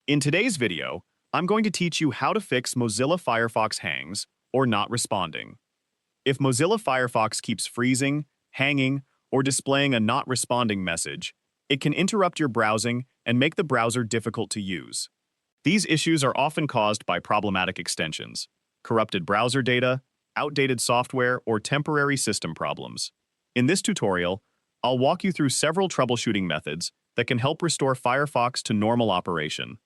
In today's video, I'm going to teach you how to fix Mozilla Firefox hangs or not responding. If Mozilla Firefox keeps freezing, hanging, or displaying a not responding message, it can interrupt your browsing and make the browser difficult to use. These issues are often caused by problematic extensions, corrupted browser data, outdated software, or temporary system problems. In this tutorial, I'll walk you through several troubleshooting methods that can help restore Firefox to normal operation.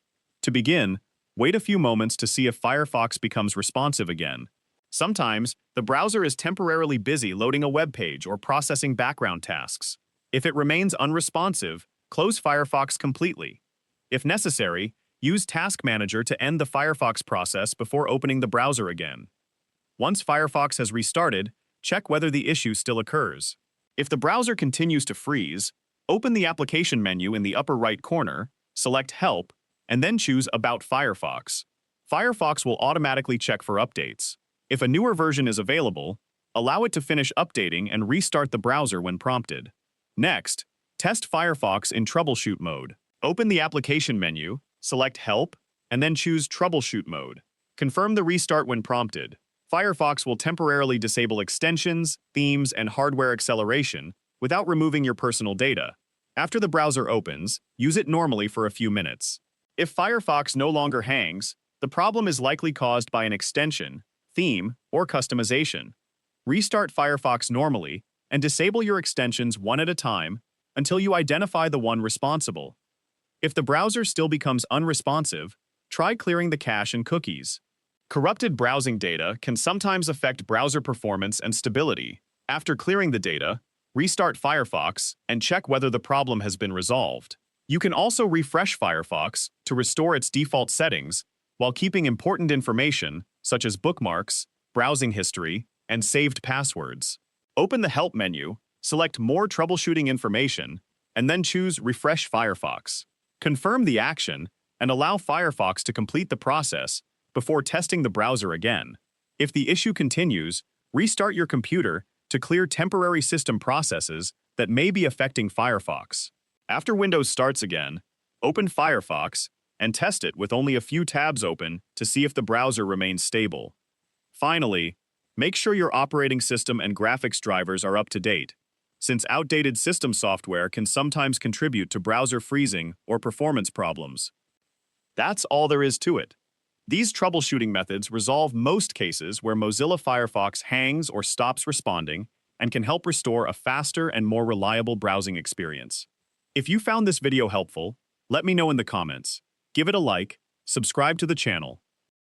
To begin, wait a few moments to see if Firefox becomes responsive again. Sometimes, the browser is temporarily busy loading a web page or processing background tasks. If it remains unresponsive, close Firefox completely. If necessary, use Task Manager to end the Firefox process before opening the browser again. Once Firefox has restarted, check whether the issue still occurs. If the browser continues to freeze, open the application menu in the upper right corner, select Help, and then choose About Firefox. Firefox will automatically check for updates. If a newer version is available, allow it to finish updating and restart the browser when prompted. Next, test Firefox in Troubleshoot mode. Open the application menu, select Help, and then choose Troubleshoot mode. Confirm the restart when prompted. Firefox will temporarily disable extensions, themes, and hardware acceleration without removing your personal data. After the browser opens, use it normally for a few minutes. If Firefox no longer hangs, the problem is likely caused by an extension, theme, or customization. Restart Firefox normally and disable your extensions one at a time until you identify the one responsible. If the browser still becomes unresponsive, try clearing the cache and cookies. Corrupted browsing data can sometimes affect browser performance and stability. After clearing the data, restart Firefox and check whether the problem has been resolved. You can also refresh Firefox to restore its default settings while keeping important information such as bookmarks, browsing history, and saved passwords. Open the Help menu, select More Troubleshooting Information, and then choose Refresh Firefox. Confirm the action and allow Firefox to complete the process before testing the browser again. If the issue continues, restart your computer to clear temporary system processes that may be affecting Firefox. After Windows starts again, open Firefox and test it with only a few tabs open to see if the browser remains stable. Finally, make sure your operating system and graphics drivers are up to date, since outdated system software can sometimes contribute to browser freezing or performance problems. That's all there is to it. These troubleshooting methods resolve most cases where Mozilla Firefox hangs or stops responding and can help restore a faster and more reliable browsing experience. If you found this video helpful, let me know in the comments. Give it a like, subscribe to the channel,